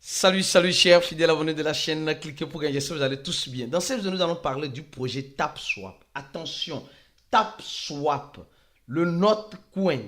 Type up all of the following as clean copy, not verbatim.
Salut chers fidèles abonnés de la chaîne, cliquez pour gagner, j'espère que vous allez tous bien. Dans cette vidéo, nous allons parler du projet TapSwap. Attention, TapSwap, le Notcoin,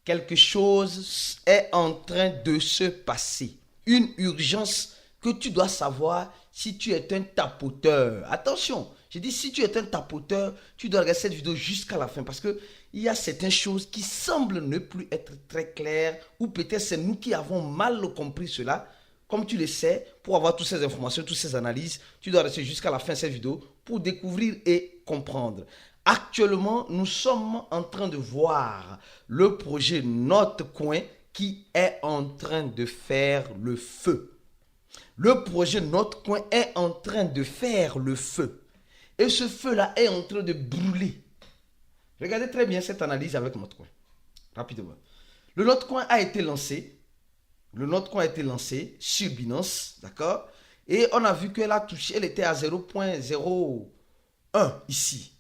quelque chose est en train de se passer. Une urgence que tu dois savoir si tu es un tapoteur. Attention, j'ai dit si tu es un tapoteur, tu dois regarder cette vidéo jusqu'à la fin parce que il y a certaines choses qui semblent ne plus être très claires ou peut-être c'est nous qui avons mal compris cela. Comme tu le sais, pour avoir toutes ces informations, toutes ces analyses, tu dois rester jusqu'à la fin de cette vidéo pour découvrir et comprendre. Actuellement, nous sommes en train de voir le projet Notcoin qui est en train de faire le feu. Le projet Notcoin est en train de faire le feu. Et ce feu-là est en train de brûler. Regardez très bien cette analyse avec Notcoin. Rapidement. Le Notcoin a été lancé. Le Notcoin a été lancé sur Binance, d'accord? Et on a vu qu'elle a touché, elle était à 0.01 ici.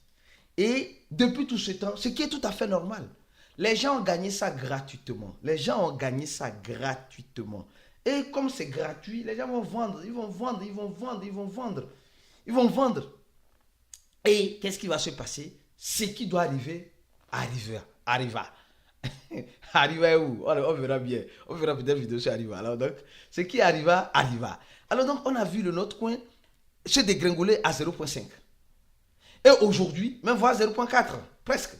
Et depuis tout ce temps, ce qui est tout à fait normal, les gens ont gagné ça gratuitement. Les gens ont gagné ça gratuitement. Et comme c'est gratuit, les gens vont vendre, ils vont vendre, ils vont vendre, ils vont vendre. Ils vont vendre. Et qu'est-ce qui va se passer? Ce qui doit arriver, arriva. Arriva où? On verra bien. On verra peut-être une vidéo sur Arriva. Alors donc, ce qui arriva. Alors donc, on a vu le Notcoin se dégringoler à 0.5. Et aujourd'hui, même voir 0.4, presque.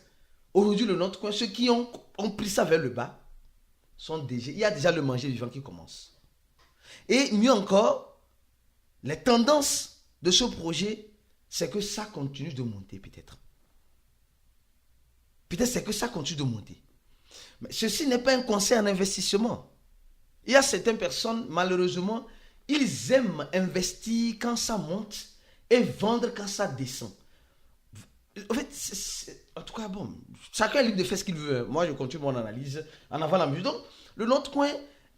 Aujourd'hui, le Notcoin, ceux qui ont pris ça vers le bas, il y a déjà le manger vivant qui commence. Et mieux encore, les tendances de ce projet, c'est que ça continue de monter peut-être. Peut-être c'est que ça continue de monter. Mais ceci n'est pas un conseil en investissement. Il y a certaines personnes, malheureusement, ils aiment investir quand ça monte et vendre quand ça descend. En fait, en tout cas, bon, chacun est libre de faire ce qu'il veut. Moi, je continue mon analyse en avant la musique. Donc, le Notcoin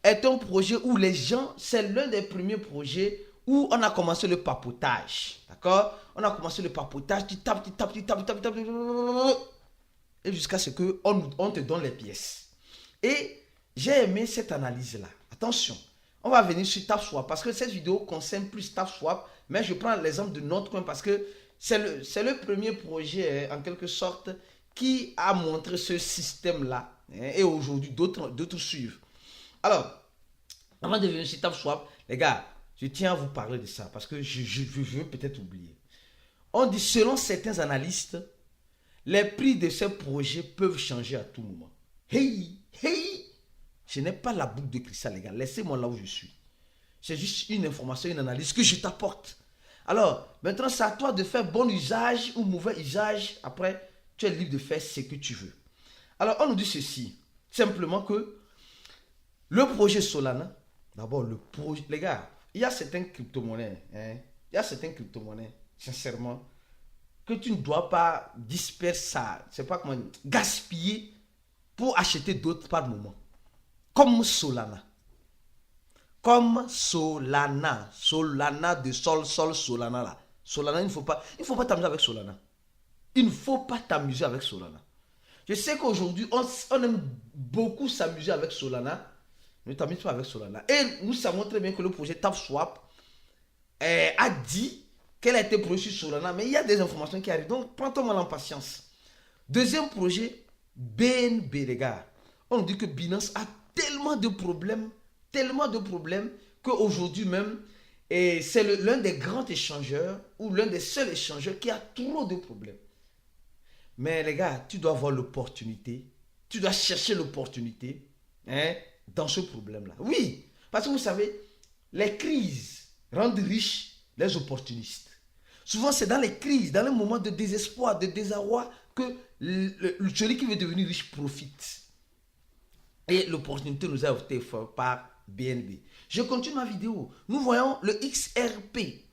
est un projet où les gens, c'est l'un des premiers projets où on a commencé le papotage. D'accord? On a commencé le papotage, tu tapes. Et jusqu'à ce qu'on te donne les pièces. Et j'ai aimé cette analyse-là. Attention, on va venir sur TapSwap parce que cette vidéo concerne plus TapSwap, mais je prends l'exemple de Notcoin parce que c'est le premier projet, en quelque sorte, qui a montré ce système-là. Et aujourd'hui, d'autres suivent. Alors, avant de venir sur TapSwap, les gars, je tiens à vous parler de ça parce que je veux peut-être oublier. On dit, selon certains analystes, les prix de ces projets peuvent changer à tout moment. Hey! Je n'ai pas la boucle de cristal, les gars. Laissez-moi là où je suis. C'est juste une information, une analyse que je t'apporte. Alors, maintenant, c'est à toi de faire bon usage ou mauvais usage. Après, tu es libre de faire ce que tu veux. Alors, on nous dit ceci. Simplement que le projet Solana, d'abord, les gars, il y a certaines crypto-monnaies, sincèrement, que tu ne dois pas disperser ça, c'est pas comment gaspiller pour acheter d'autres par moment. Comme Solana. Solana de sol, Solana là. Solana, il ne faut pas t'amuser avec Solana. Il ne faut pas t'amuser avec Solana. Je sais qu'aujourd'hui, on aime beaucoup s'amuser avec Solana. Ne t'amuse pas avec Solana. Et nous savons très bien que le projet TapSwap a dit qu'elle a été produite sur Solana, mais il y a des informations qui arrivent. Donc, prends-toi mal en patience. Deuxième projet, BNB, les gars. On dit que Binance a tellement de problèmes qu'aujourd'hui même, c'est l'un des grands échangeurs ou l'un des seuls échangeurs qui a trop de problèmes. Mais les gars, tu dois avoir l'opportunité, tu dois chercher l'opportunité dans ce problème-là. Oui, parce que vous savez, les crises rendent riches les opportunistes. Souvent, c'est dans les crises, dans les moments de désespoir, de désarroi, que celui qui veut devenir riche profite. Et l'opportunité nous a été faite par BNB. Je continue ma vidéo. Nous voyons le XRP.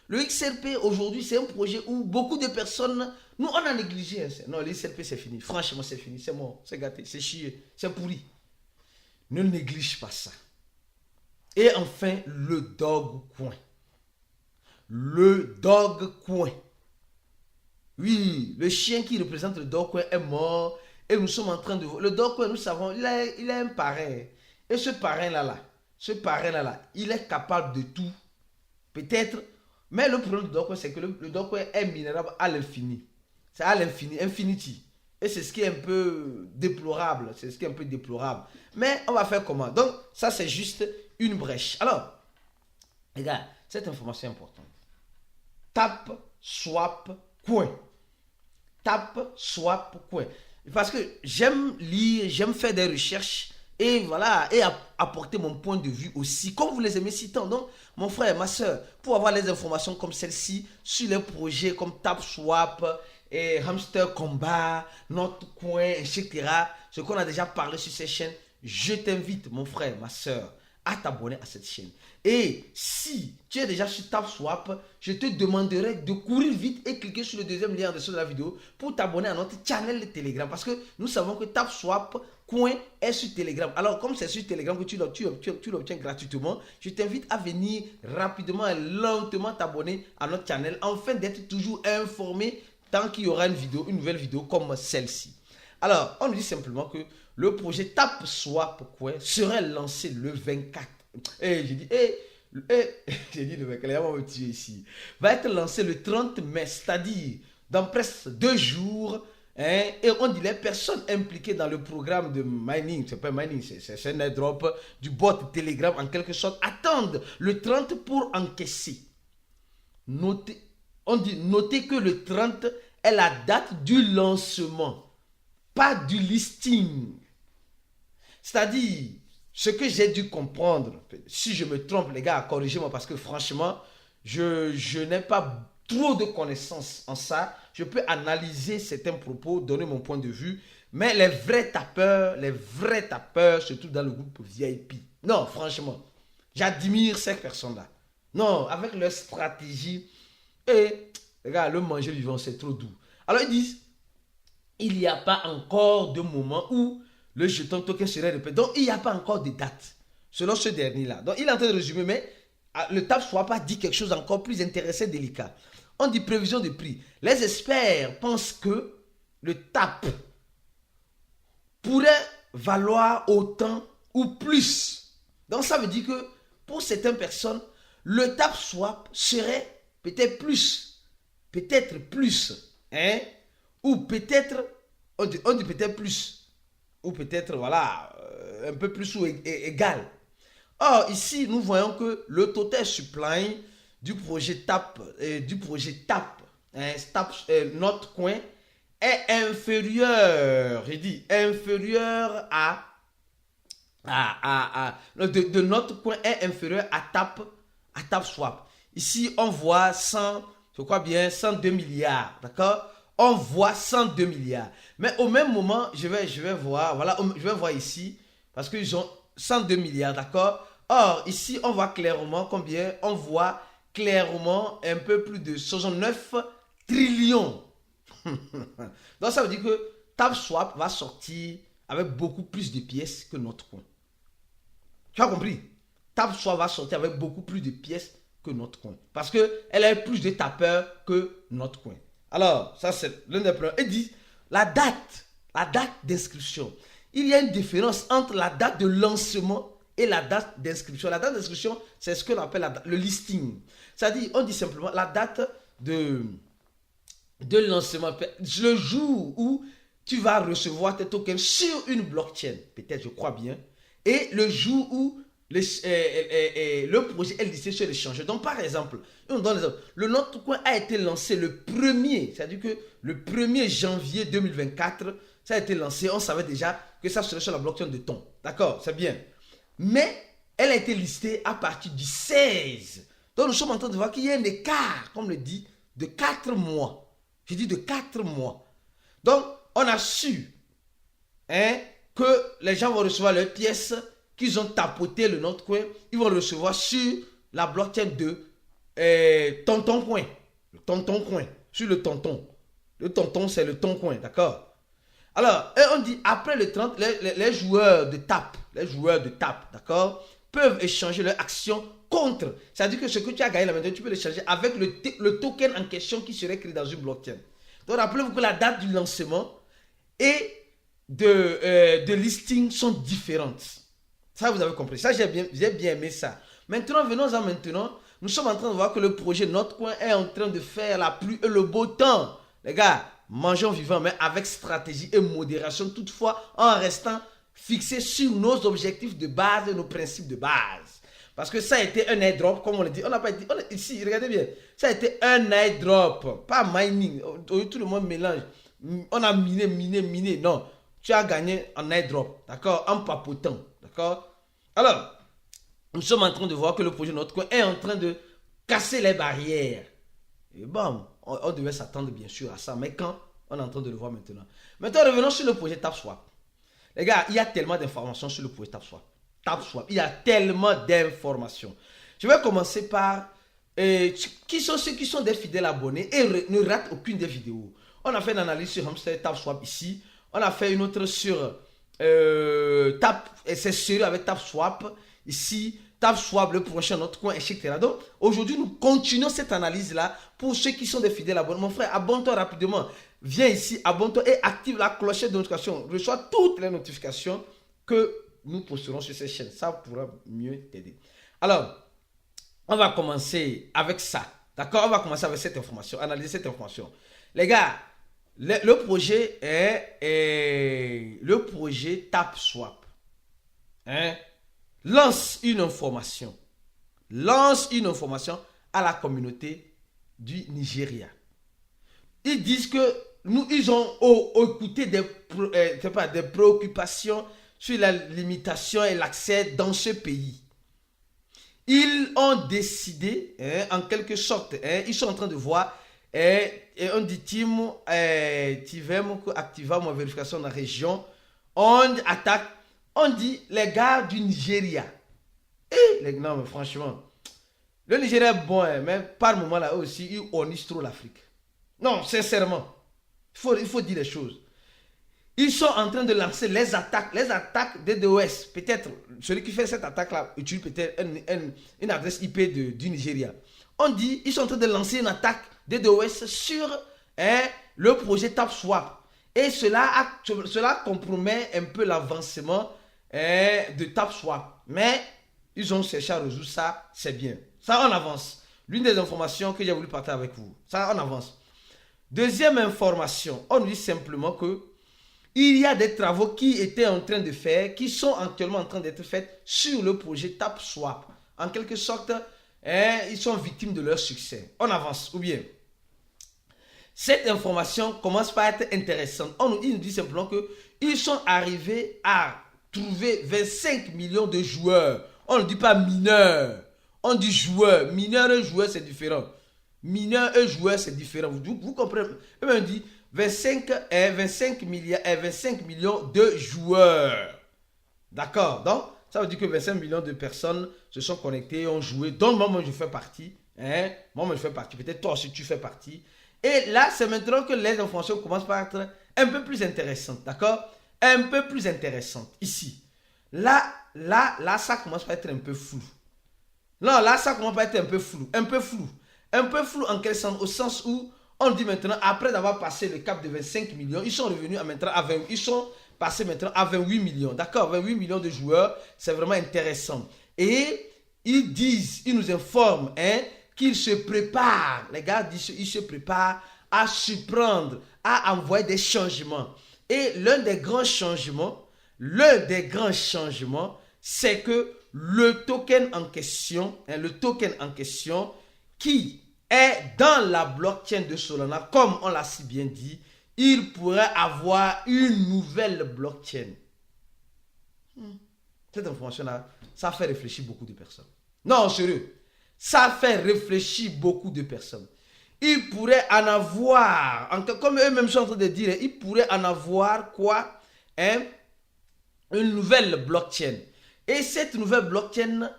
Le XRP, aujourd'hui, c'est un projet où beaucoup de personnes, nous, on a négligé. Non, le XRP, c'est fini. Franchement, c'est fini. C'est mort. C'est gâté. C'est chié. C'est pourri. Ne néglige pas ça. Et enfin, le Dogecoin. Le Dogecoin. Oui, le chien qui représente le Dogecoin est mort. Et nous sommes en train de voir. Le Dogecoin, nous savons, il a un parrain. Et ce parrain-là, ce parrain-là, il est capable de tout. Peut-être, mais le problème du Dogecoin, c'est que le Dogecoin est minérable à l'infini. C'est à l'infini, infinity. Et c'est ce qui est un peu déplorable. C'est ce qui est un peu déplorable. Mais on va faire comment? Donc, ça, c'est juste une brèche. Alors, regarde, cette information est importante. Tap, swap, coin. Tap, swap, coin. Parce que j'aime lire, j'aime faire des recherches et voilà, et apporter mon point de vue aussi, comme vous les aimez si tant. Donc, mon frère, ma soeur, pour avoir les informations comme celle-ci sur les projets comme Tap, Swap, et Hamster Combat, Notre Coin, etc., ce qu'on a déjà parlé sur ces chaînes, je t'invite, mon frère, ma soeur, à t'abonner à cette chaîne. Et si tu es déjà sur TapSwap, je te demanderai de courir vite et cliquer sur le deuxième lien en dessous de la vidéo pour t'abonner à notre channel Telegram. Parce que nous savons que TapSwap Coin est sur Telegram. Alors, comme c'est sur Telegram que tu l'obtiens gratuitement, je t'invite à venir rapidement et lentement t'abonner à notre channel afin d'être toujours informé tant qu'il y aura une nouvelle vidéo comme celle-ci. Alors, on nous dit simplement que le projet TapSwap Coin serait lancé le 24. J'ai dit le 24, il va me tuer ici. Va être lancé le 30 mai, c'est-à-dire dans presque 2 jours. Et on dit les personnes impliquées dans le programme de mining, c'est pas mining, c'est un airdrop du bot Telegram en quelque sorte, attendent le 30 pour encaisser. Notez que le 30 est la date du lancement, pas du listing. C'est-à-dire, ce que j'ai dû comprendre, si je me trompe les gars, corrigez-moi parce que franchement, je n'ai pas trop de connaissances en ça. Je peux analyser certains propos, donner mon point de vue, mais les vrais tapeurs, surtout dans le groupe VIP, non, franchement, j'admire ces personnes-là. Non, avec leur stratégie, et les gars, le manger vivant, c'est trop doux. Alors ils disent, il n'y a pas encore de moment où le jeton token serait répété. Donc, il n'y a pas encore de date, selon ce dernier-là. Donc, il est en train de résumer, mais le TapSwap a dit quelque chose encore plus intéressant et délicat. On dit prévision de prix. Les experts pensent que le TAP pourrait valoir autant ou plus. Donc, ça veut dire que pour certaines personnes, le TapSwap serait peut-être plus. Hein? Ou peut-être, on dit peut-être plus. Ou peut-être, voilà, un peu plus ou égal. Or, ici, nous voyons que le total supply du projet TAP, notre coin, est inférieur, inférieur de notre coin est inférieur à TapSwap. Ici, on voit 102 milliards, d'accord? On voit 102 milliards. Mais au même moment, je vais voir, voilà, je vais voir ici, parce qu'ils ont 102 milliards, d'accord? Or, ici, on voit clairement combien? On voit clairement un peu plus de 69 trillions. Donc, ça veut dire que TapSwap va sortir avec beaucoup plus de pièces que notre coin. Tu as compris? TapSwap va sortir avec beaucoup plus de pièces que notre coin. Parce qu'elle a plus de tapeurs que notre coin. Alors, ça c'est l'un des problèmes. Il dit, la date d'inscription. Il y a une différence entre la date de lancement et la date d'inscription. La date d'inscription, c'est ce qu'on appelle le listing. C'est-à-dire, on dit simplement la date de lancement. Le jour où tu vas recevoir tes tokens sur une blockchain, peut-être, je crois bien, et le jour où le projet est listé sur l'échange. Donc, par exemple, on donne l'exemple. Le Notre Coin a été lancé le 1er, c'est-à-dire que le 1er janvier 2024, ça a été lancé. On savait déjà que ça serait sur la blockchain de Ton. D'accord, c'est bien. Mais elle a été listée à partir du 16. Donc, nous sommes en train de voir qu'il y a un écart, comme le dit, de 4 mois. Je dis de 4 mois. Donc, on a su que les gens vont recevoir leurs pièces qu'ils ont tapoté le Notre Coin, ils vont le recevoir sur la blockchain de Tonton Coin. Le Tonton Coin. Sur le Tonton. Le Tonton, c'est le Ton Coin, d'accord? Alors, on dit, après le 30, les joueurs de TAP, d'accord, peuvent échanger leurs actions contre. C'est-à-dire que ce que tu as gagné là maintenant, tu peux l'échanger avec le token en question qui serait créé dans une blockchain. Donc, rappelez-vous que la date du lancement et de listing sont différentes. Ça, vous avez compris. Ça, j'ai bien aimé ça. Maintenant, venons-en maintenant. Nous sommes en train de voir que le projet Notre Coin est en train de faire la pluie et le beau temps. Les gars, mangeons vivant, mais avec stratégie et modération, toutefois, en restant fixés sur nos objectifs de base et nos principes de base. Parce que ça a été un airdrop, comme on le dit. On n'a pas dit, ici, regardez bien. Ça a été un airdrop, pas mining. Tout le monde mélange. On a miné. Non, tu as gagné en airdrop, d'accord, en papotant, d'accord. Alors, nous sommes en train de voir que le projet Notre Coin est en train de casser les barrières. Et bon, on devait s'attendre bien sûr à ça, mais quand on est en train de le voir maintenant. Maintenant, revenons sur le projet TapSwap. Les gars, il y a tellement d'informations sur le projet TapSwap. TapSwap, il y a tellement d'informations. Je vais commencer par qui sont ceux qui sont des fidèles abonnés et ne ratent aucune des vidéos. On a fait une analyse sur Hamster TapSwap ici. On a fait une autre sur c'est sérieux avec TapSwap ici. TapSwap, le prochain Notre Coin, etc. Donc, aujourd'hui, nous continuons cette analyse-là pour ceux qui sont des fidèles abonnés. Mon frère, abonne-toi rapidement. Viens ici, abonne-toi et active la clochette de notification. Reçois toutes les notifications que nous posterons sur cette chaîne. Ça pourra mieux t'aider. Alors, on va commencer avec ça. D'accord? On va commencer avec cette information, analyser cette information. Les gars, le projet est le projet TapSwap. Hein? Lance une information à la communauté du Nigeria. Ils disent que ils ont écouté des préoccupations sur la limitation et l'accès dans ce pays. Ils ont décidé, en quelque sorte, ils sont en train de voir, on dit activa ma vérification dans la région, on attaque. On dit les gars du Nigeria. Non, mais franchement, le Nigeria est bon, mais par moment là aussi, ils honnissent trop l'Afrique. Non, sincèrement, il faut dire les choses. Ils sont en train de lancer les attaques DDoS. Peut-être, celui qui fait cette attaque-là utilise peut-être une adresse IP du Nigeria. On dit, ils sont en train de lancer une attaque DDoS sur le projet TapSwap. Et cela compromet un peu l'avancement de TapSwap. Mais ils ont cherché à résoudre ça, c'est bien. Ça, on avance. L'une des informations que j'ai voulu partager avec vous. Ça, on avance. Deuxième information, on nous dit simplement que il y a des travaux qui étaient en train de faire, qui sont actuellement en train d'être faits sur le projet TapSwap. En quelque sorte, ils sont victimes de leur succès. On avance, ou bien. Cette information commence par être intéressante. Il nous dit simplement qu'ils sont arrivés à trouver 25 millions de joueurs. On ne dit pas mineurs. On dit joueurs. Mineurs et joueurs, c'est différent. Mineurs et joueurs, c'est différent. Vous comprenez? On dit 25 millions de joueurs. D'accord? Donc, ça veut dire que 25 millions de personnes se sont connectées, ont joué. Donc, moi, je fais partie. Moi, je fais partie. Peut-être toi aussi, tu fais partie. Et là, c'est maintenant que les informations commencent par être un peu plus intéressantes. D'accord? Un peu plus intéressantes. Ici. Là, ça commence par être un peu flou. Non, là, ça commence par être un peu flou. Un peu flou en quel sens? Au sens où on dit maintenant, après d'avoir passé le cap de 25 millions, ils sont revenus maintenant à 20. Ils sont passés maintenant à 28 millions. D'accord? 28 millions de joueurs, c'est vraiment intéressant. Et ils nous informent, qu'ils se préparent, les gars disent, ils se préparent à surprendre, à envoyer des changements. Et l'un des grands changements, c'est que le token en question, qui est dans la blockchain de Solana, comme on l'a si bien dit, il pourrait avoir une nouvelle blockchain. Cette information-là, ça fait réfléchir beaucoup de personnes. Non, sérieux. Ça fait réfléchir beaucoup de personnes. Il pourrait en avoir, comme eux-mêmes sont en train de dire, il pourrait en avoir quoi? Une nouvelle blockchain. Et cette nouvelle blockchain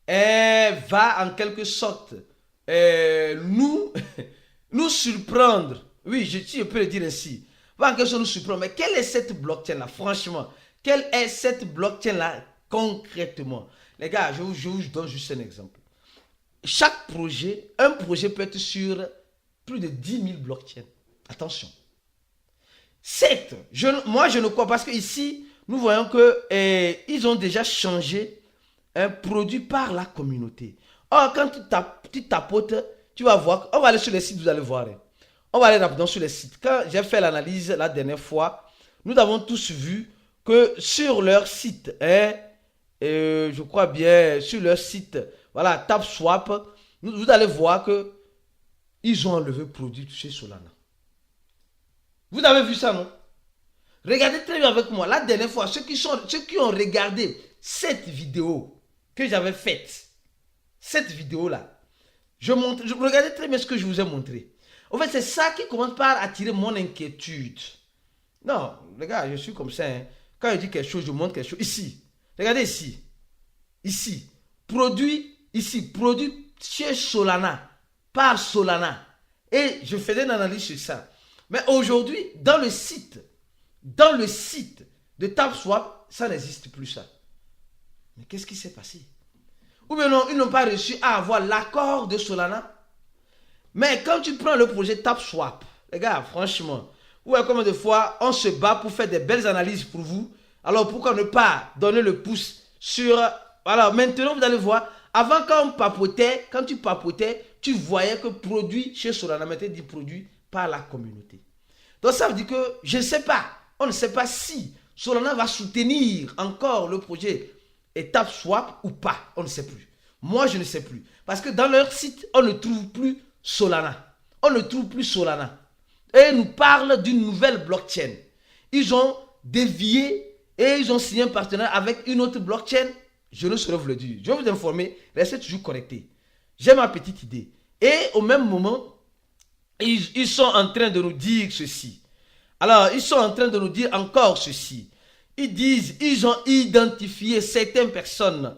va en quelque sorte nous surprendre. Oui, je peux le dire ainsi. Va en quelque sorte nous surprendre. Mais quelle est cette blockchain-là? Franchement, quelle est cette blockchain-là concrètement? Les gars, je vous donne juste un exemple. Chaque projet, un projet peut être sur plus de 10 000 blockchains. Attention. Certes, moi je ne crois pas parce que ici, nous voyons que ils ont déjà changé un produit par la communauté. Or, quand tu tapotes, tu vas voir, on va aller sur les sites, vous allez voir. On va aller rapidement sur les sites. Quand j'ai fait l'analyse la dernière fois, nous avons tous vu que sur leur site, je crois bien, sur leur site, voilà, TapSwap, vous allez voir que ils ont enlevé le produit chez Solana. Vous avez vu ça, non? Regardez très bien avec moi. La dernière fois, ceux qui ont regardé cette vidéo que j'avais faite, cette vidéo-là, regardez très bien ce que je vous ai montré. En fait, c'est ça qui commence par attirer mon inquiétude. Non, les gars, je suis comme ça. Hein. Quand je dis quelque chose, je montre quelque chose. Ici, regardez ici. Ici, produit chez Solana, par Solana. Et je faisais une analyse sur ça. Mais aujourd'hui, dans le site de TapSwap, ça n'existe plus ça. Mais qu'est-ce qui s'est passé? Ou bien non, ils n'ont pas réussi à avoir l'accord de Solana. Mais quand tu prends le projet TapSwap, les gars, franchement, vous voyez combien de fois on se bat pour faire des belles analyses pour vous. Alors pourquoi ne pas donner le pouce sur... Voilà, maintenant vous allez voir, avant quand tu papotais, tu voyais que produit chez Solana, maintenant dit produit par la communauté. Donc ça veut dire que je ne sais pas, on ne sait pas si Solana va soutenir encore le projet TapSwap ou pas, on ne sait plus. Moi je ne sais plus, parce que dans leur site, on ne trouve plus Solana. On ne trouve plus Solana. Et ils nous parlent d'une nouvelle blockchain. Ils ont dévié et ils ont signé un partenariat avec une autre blockchain. Je ne saurais vous le dire. Je vais vous informer, restez toujours connectés. J'ai ma petite idée. Et au même moment, ils sont en train de nous dire ceci. Alors, ils sont en train de nous dire encore ceci. Ils ont identifié certaines personnes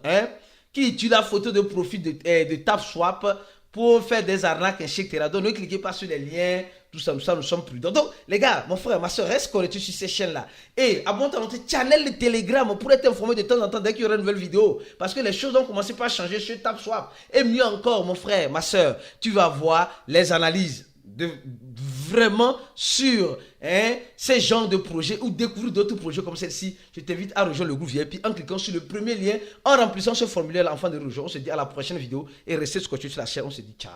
qui utilisent la photo de profil de TapSwap pour faire des arnaques, etc. Donc, ne cliquez pas sur les liens, tout ça, nous sommes prudents. Donc, les gars, mon frère, ma soeur, reste connecté sur ces chaînes-là. Et abonne-toi à notre channel de Telegram pour être informé de temps en temps dès qu'il y aura une nouvelle vidéo. Parce que les choses ont commencé par changer sur TapSwap. Et mieux encore, mon frère, ma soeur, tu vas voir les analyses vraiment sur ces genres de projets ou découvrir d'autres projets comme celle-ci. Je t'invite à rejoindre le groupe VIP en cliquant sur le premier lien, en remplissant ce formulaire-là en fin de rejoindre. On se dit à la prochaine vidéo et restez scotché sur la chaîne. On se dit ciao.